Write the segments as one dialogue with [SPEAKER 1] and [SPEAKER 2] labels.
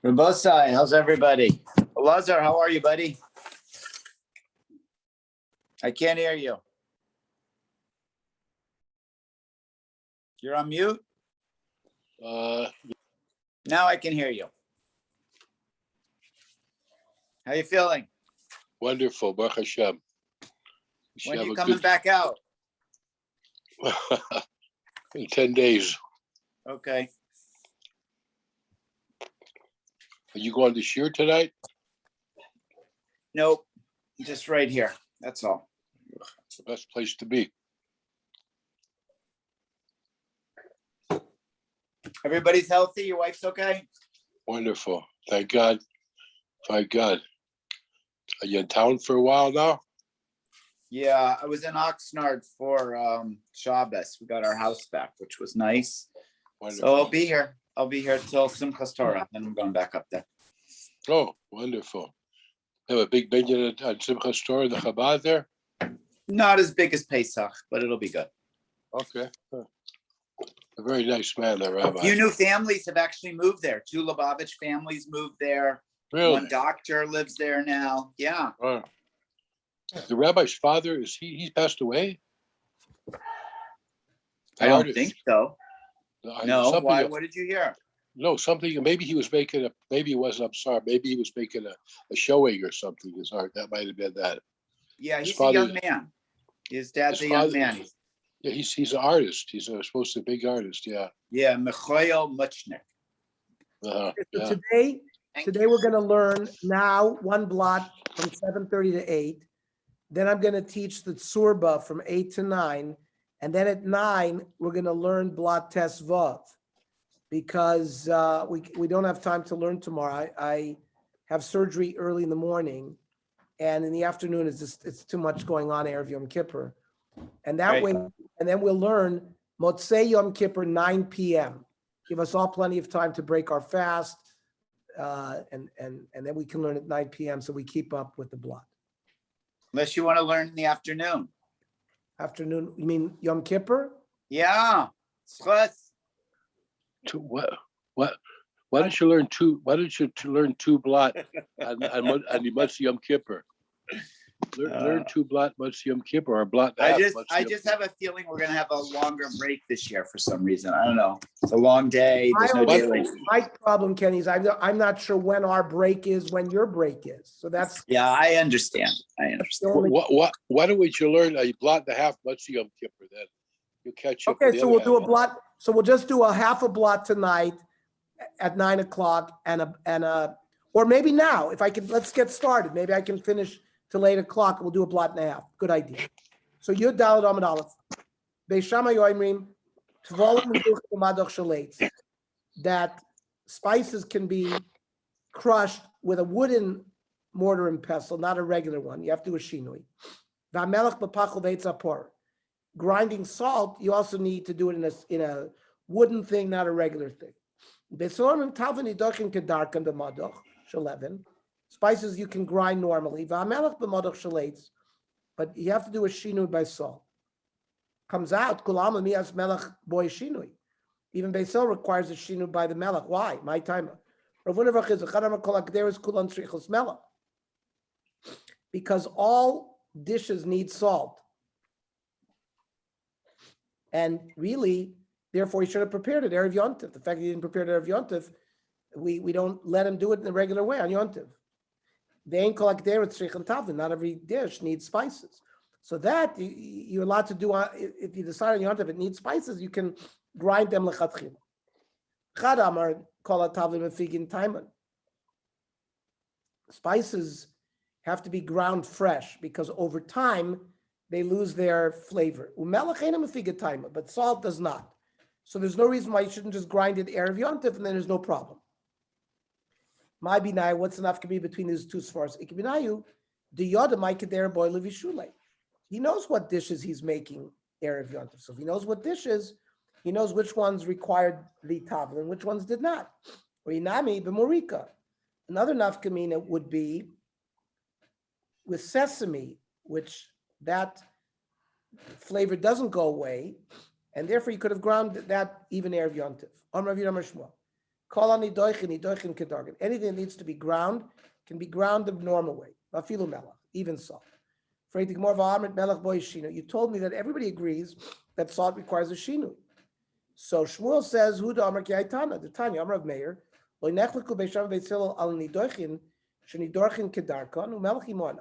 [SPEAKER 1] Rabosai, how's everybody? Lazar, how are you, buddy? I can't hear you. You're on mute? Now I can hear you. How you feeling?
[SPEAKER 2] Wonderful, Baruch Hashem.
[SPEAKER 1] When are you coming back out?
[SPEAKER 2] In 10 days.
[SPEAKER 1] Okay.
[SPEAKER 2] Are you going to Shir tonight?
[SPEAKER 1] Nope, just right here. That's all.
[SPEAKER 2] It's the best place to be.
[SPEAKER 1] Everybody's healthy? Your wife's okay?
[SPEAKER 2] Wonderful. Thank God. Thank God. Are you in town for a while now?
[SPEAKER 1] Yeah, I was in Oxnard for Shabbos. We got our house back, which was nice.
[SPEAKER 2] Wonderful.
[SPEAKER 1] So I'll be here. I'll be here till Simchas Torah. Then I'm going back up there.
[SPEAKER 2] Oh, wonderful. Have a big binyan on Simchas Torah, the Chabad there?
[SPEAKER 1] Not as big as Pesach, but it'll be good.
[SPEAKER 2] Okay. A very nice man, the rabbi.
[SPEAKER 1] A few new families have actually moved there. 2 Lubavitch families moved there.
[SPEAKER 2] Really?
[SPEAKER 1] 1 doctor lives there now. Yeah.
[SPEAKER 2] Oh. The rabbi's father, he's passed away?
[SPEAKER 1] I don't think so. No, why? What did you hear?
[SPEAKER 2] No, something, maybe he was making maybe it wasn't, I'm sorry, maybe he was making a showing or something. That might have been that.
[SPEAKER 1] Yeah, he's a young man. His dad's a young man.
[SPEAKER 2] Yeah, he's an artist. He's supposed to be a big artist, yeah.
[SPEAKER 1] Yeah, Michael Muchnik.
[SPEAKER 2] Yeah.
[SPEAKER 3] Today we're going to learn now 1 blot from 7:30 to 8. Then I'm going to teach the Tsurba from 8 to 9. And then at 9, we're going to learn blot test Vav. Because we don't have time to learn tomorrow. I have surgery early in the morning, and in the afternoon it's too much going on Erev Yom Kippur, and that way, and then we'll learn Motzei Yom Kippur 9 p.m. Give us all plenty of time to break our fast, and then we can learn at 9 p.m. so we keep up with the blood.
[SPEAKER 1] Unless you want to learn in the afternoon.
[SPEAKER 3] Afternoon? You mean Yom Kippur?
[SPEAKER 1] Yeah.
[SPEAKER 2] Why don't you learn 2? Why don't you learn 2 blot on Motzi Yom Kippur? Learn 2 blot Motzi Yom Kippur or blot.
[SPEAKER 1] I just have a feeling we're gonna have a longer break this year for some reason. I don't know. It's a long day. There's no daylight.
[SPEAKER 3] My problem, Kenny, is I'm not sure when our break is, when your break is. So that's.
[SPEAKER 1] Yeah, I understand.
[SPEAKER 2] Why don't you learn a blot and a half Motzi Yom Kippur then? You catch up.
[SPEAKER 3] Okay, so we'll do a blot. So we'll just do a half a blot tonight at 9 o'clock and or maybe now, if I can, let's get started. Maybe I can finish till 8 o'clock. We'll do a blot and a half. Good idea. So Yud Daled Amud Aleph. Beishama Yoimrim Tvolim Madoch Shalates. That spices can be crushed with a wooden mortar and pestle, not a regular one. You have to do a shinui. V'amelech b'pachol veitzapor. Grinding salt, you also need to do it in a wooden thing, not a regular thing. Spices you can grind normally, but you have to do a shinui by salt. Comes out, even Beisel requires a shinui by the melech. Why? My time. Because all dishes need salt. And really, therefore, he should have prepared it Erev Yontif. The fact that he didn't prepare it Erev Yontif, we don't let him do it in the regular way on Yontif. They ain't collect there with Shrich and Tavlin. Not every dish needs spices. So that you're allowed to do, if you decide on Yontif it needs spices, you can grind them lechatchil. Chadam are called Tavlin mefigin taiman. Spices have to be ground fresh because over time, they lose their flavor. But salt does not. So there's no reason why you shouldn't just grind it Erev Yontif and then there's no problem. My binai, what's enough can be between these 2 svaras? Ikbinayu, the yoda maikadera boy levishule. He knows what dishes he's making Erev Yontif. So if he knows what dishes, he knows which ones required the tavla and which ones did not. Or inami b'morika. Another nafkamina would be with sesame, which that flavor doesn't go away, And therefore, you could have ground that even Erev Yontif. Amar Rav Shmuel. Kol nidoichin kedargan. Anything that needs to be ground can be ground the normal way. Afilu melach, even salt. You told me that everybody agrees that salt requires a shinu. So Shmuel says, Huda Amar Ki Aitana, the Tanya, Amar of Meir,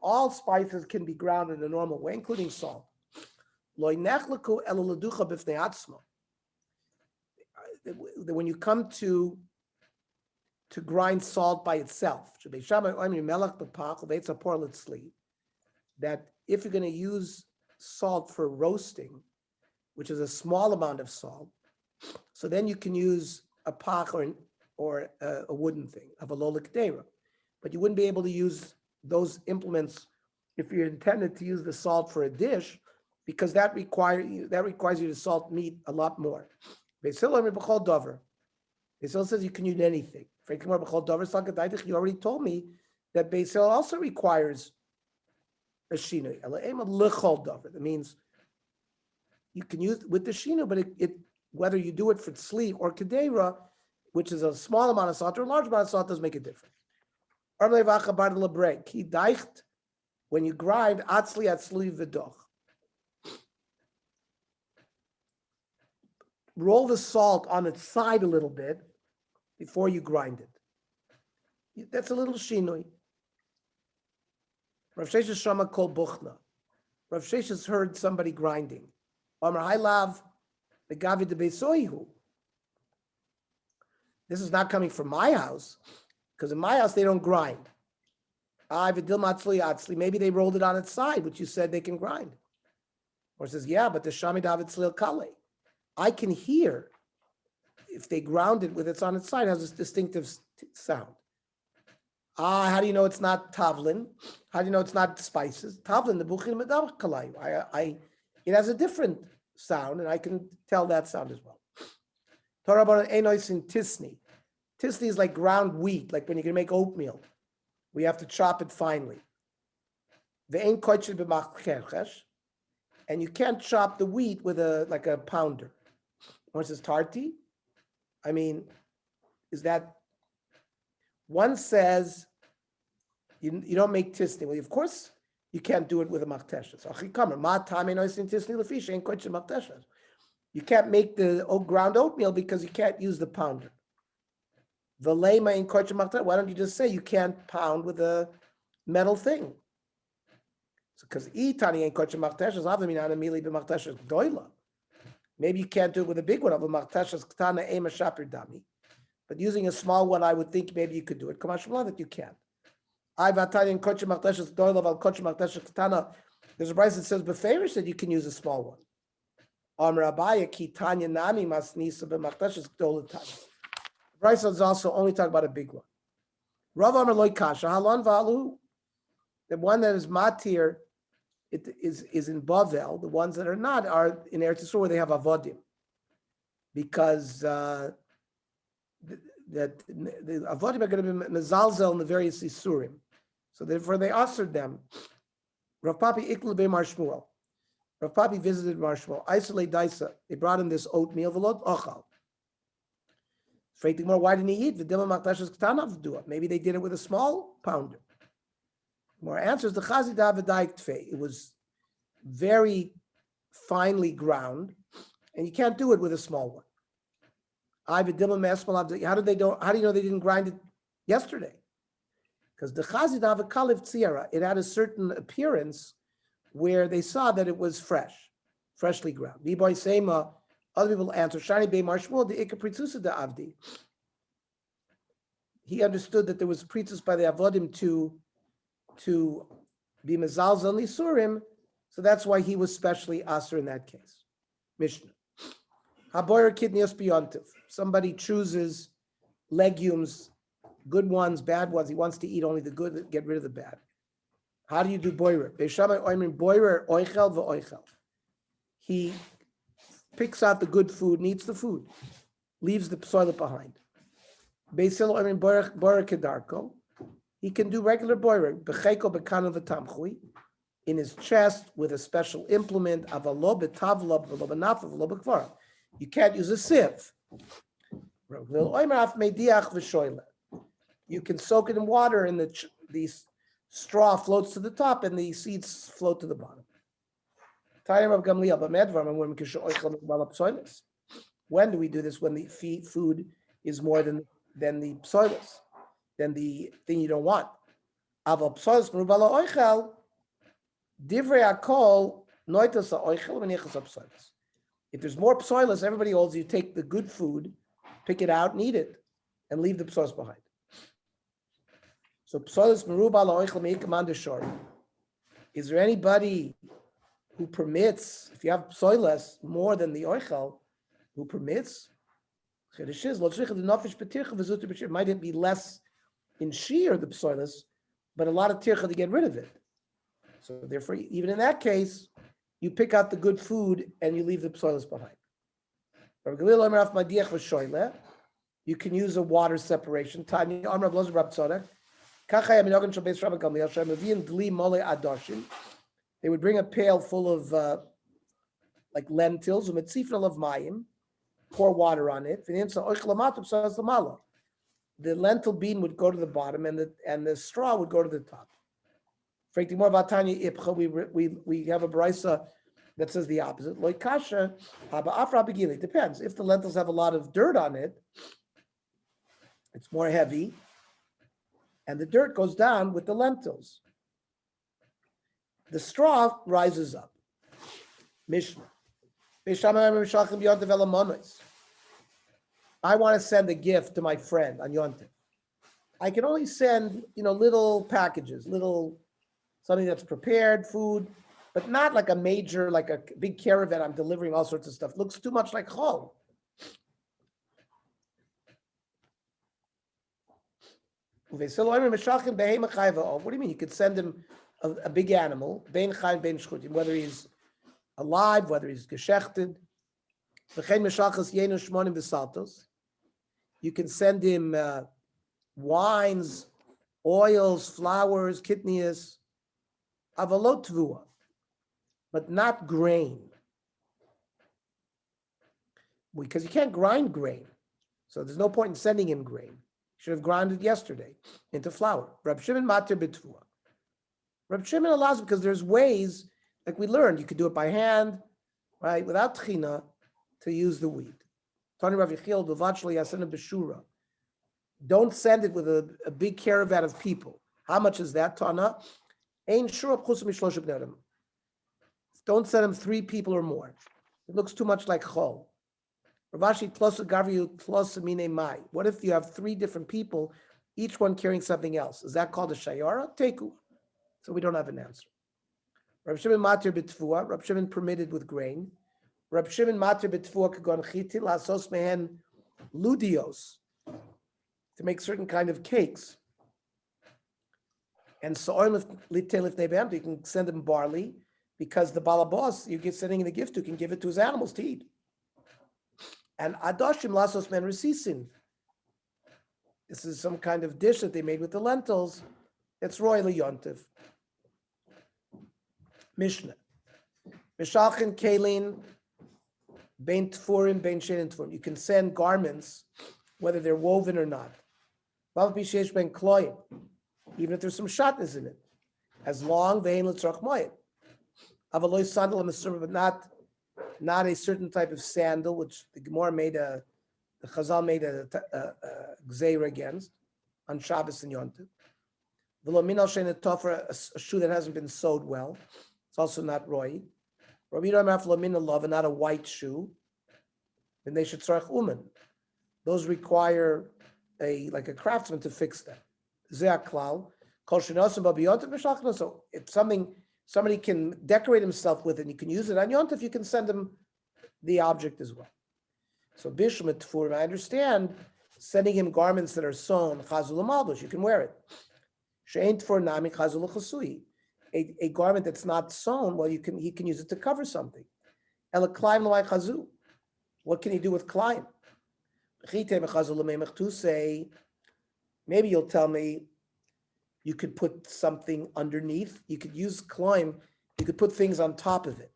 [SPEAKER 3] all spices can be ground in a normal way, including salt. When you come to grind salt by itself, that if you're going to use salt for roasting, which is a small amount of salt, so then you can use a pach or a wooden thing of a lolik dera, but you wouldn't be able to use those implements if you're intended to use the salt for a dish, because that requires you to salt meat a lot more. Basil says you can use anything. You already told me that basil also requires a shinu. That means you can use with the shinu, but it whether you do it for tzli or kedera, which is a small amount of salt or a large amount of salt, does make a difference. When you grind atzli v'doch, roll the salt on its side a little bit before you grind it. That's a little shinui. Rav Sheshes Shama kol buchna. Rav Sheshes heard somebody grinding. Amar haylav the gavi de beisoihu. This is not coming from my house, because in my house they don't grind. Maybe they rolled it on its side, which you said they can grind. Or says, yeah, but the shami david tzlil kale. I can hear if they ground it with it's on its side, it has this distinctive sound. How do you know it's not tavlin? How do you know it's not spices? Tavlin, the buchin medavach kalai. It has a different sound, and I can tell that sound as well. Torah about enois in tisni. Tisni is like ground wheat, like when you're going to make oatmeal. We have to chop it finely. Ve'en koichel b'machcherchesh, and you can't chop the wheat with a pounder. One says tarti. I mean, is that one says you don't make tisni? Well, of course you can't do it with a machteshes. You can't make the ground oatmeal because you can't use the pounder. Why don't you just say you can't pound with a metal thing? Because maybe you can't do it with a big one of a machteshes ktana ema shaper dami, but using a small one, I would think maybe you could do it. Kamashmalah that you can. There's a price that says beferish that you can use a small one. Bryce is also only talking about a big one. Rav Amar loy kasha halon valu. The one that is matir, it is in Bavel. The ones that are not are in Eretz Yisrael where they have avodim, because that the avodim are going to be mezalzel in the various isurim, so therefore they ushered them. Rav Papi iklu be Mar Shmuel. Rav Papi visited Mar Shmuel. Isolate daisa. They brought him this oatmeal v'lot ochal. Why didn't he eat? Maybe they did it with a small pounder. More answers. The chazida v'daik. It was very finely ground, and you can't do it with a small one. How do you know they didn't grind it yesterday? Because the chazida v'kalif tzira, it had a certain appearance where they saw that it was freshly ground. Biboy sema. Other people answer, Shani Bey Marshmul, the Ika Pritzusa de Avdi. He understood that there was pritzus by the Avodim to be Mezalzel Nisurim, so that's why he was specially Aser in that case. Mishnah. Haboyer Kidnios Beyontiv. Somebody chooses legumes, good ones, bad ones. He wants to eat only the good, get rid of the bad. How do you do boirer? Beishamai oimrim boirer oichel v'oichel. He picks out the good food and eats the food, leaves the soil behind. Basil oimrim boirer kedarko. He can do regular boirer. Becheko bekano v'tamchui. in his chest with a special implement. You can't use a sieve. You can soak it in water and the straw floats to the top and the seeds float to the bottom. When do we do this? When the food is more than the psoilus, than the thing you don't want. If there's more psoilus, everybody holds you take the good food, pick it out and eat it, and leave the psoilus behind. So psoilus meruba la'oichel me'ikaman deshor. Is there anybody who permits, if you have psoilus more than the oichel, who permits? It might be less in shear, the psoilus, but a lot of tircha to get rid of it. So therefore, even in that case, you pick out the good food and you leave the psoilus behind. You can use a water separation. They would bring a pail full of like lentils, pour water on it. The lentil bean would go to the bottom and the straw would go to the top. We have a brisa that says the opposite. It depends. If the lentils have a lot of dirt on it, it's more heavy, and the dirt goes down with the lentils. The straw rises up. Mishnah. I want to send a gift to my friend on Yontif. I can only send, little packages, something that's prepared, food, but not like a major, like a big caravan. I'm delivering all sorts of stuff. Looks too much like chol. What do you mean? You could send him a big animal, whether he's alive, whether he's geshechted. You can send him wines, oils, flowers, kidneys, avalot tvua, but not grain. Because you can't grind grain. So there's no point in sending him grain. You should have ground it yesterday into flour. Rab Shimon matir b'tvua. Rab Shimon allows it because there's ways, like we learned, you could do it by hand, right, without tchina, to use the wheat. Tani Rav Yechiel b'vachli yasena b'shura. Don't send it with a big caravan of people. How much is that, Tana? Ein shura b'chusim mishlosh b'nei adam. Don't send him 3 people or more. It looks too much like chol. Ravashi tlosa gavriu tlosa mine mai. What if you have 3 different people, each one carrying something else? Is that called a shayara? Teku. So we don't have an answer. Rab Shimon matir b'tfua. Rab Shimon permitted with grain. Rab Shimon matir b'tfua kagon chitin lasos mehen ludios, to make certain kind of cakes. And so you can send them barley, because the balabos you're sending the gift to can give it to his animals to eat. And adoshim lasos men resisin. This is some kind of dish that they made with the lentils. It's royally yontiv. Mishnah. Mishalchin kelin bein tfurim bein shein tfurim. You can send garments, whether they're woven or not. Ben kloim, even if there's some shatnez in it, as long vein l'tzrach moed. Avaloy sandal but not a certain type of sandal, which the Gemara the Chazal made a gzeira against on Shabbos and Yontif. V'lo min al shein tofra, a shoe that hasn't been sewed well. It's also not roy. Rabbi Yirmiyah v'lo min al not a white shoe. Then they should tzarech umen. Those require a craftsman to fix them. Zeh klal. Kol shenosim ba b'yontif b'shalchnos. So if somebody can decorate himself with it, and you can use it on Yontif, you can send him the object as well. So Bishlam Tfurim, I understand sending him garments that are sewn, chazul malbush, you can wear it. She'ain Tfur nami chazul chasui. A garment that's not sewn, well, he can use it to cover something. Ela klaim l'may chazu. What can he do with klaim? To say, maybe you'll tell me you could put something underneath. You could use klaim You could put things on top of it.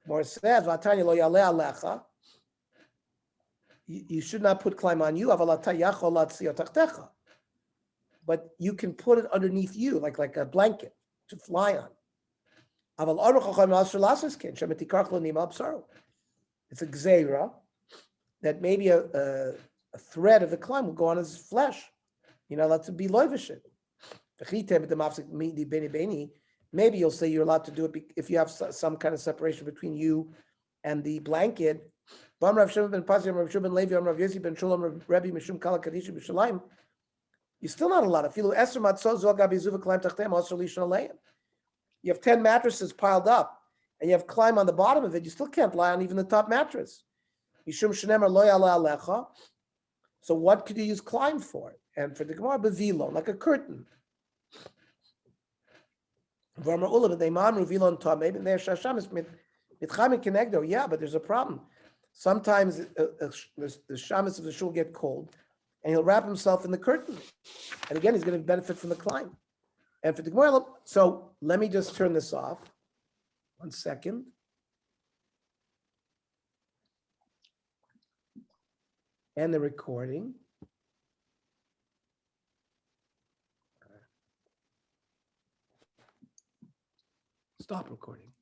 [SPEAKER 3] More says, "V'atanya lo yaleh alecha." You should not put climb on you. "Aval ata yachol latzio tachtecha." But you can put it underneath you, like a blanket to fly on. Aval aruch hacham asher lasas ken shemitikach lo nima absaro. It's a gzeira that maybe a thread of the climb will go on his flesh. You're not allowed to be loivish it. Maybe you'll say you're allowed to do it if you have some kind of separation between you and the blanket. You're still not allowed. You have 10 mattresses piled up and you have climb on the bottom of it. You still can't lie on even the top mattress. So what could you use climb for? And for the Gemara, bevilo, like a curtain. Yeah, but there's a problem. Sometimes the shamus of the shul get cold, and he'll wrap himself in the curtain. And again, he's going to benefit from the climb. And for the Gemara, so let me just turn this off. 1 second. And the recording. Stop recording.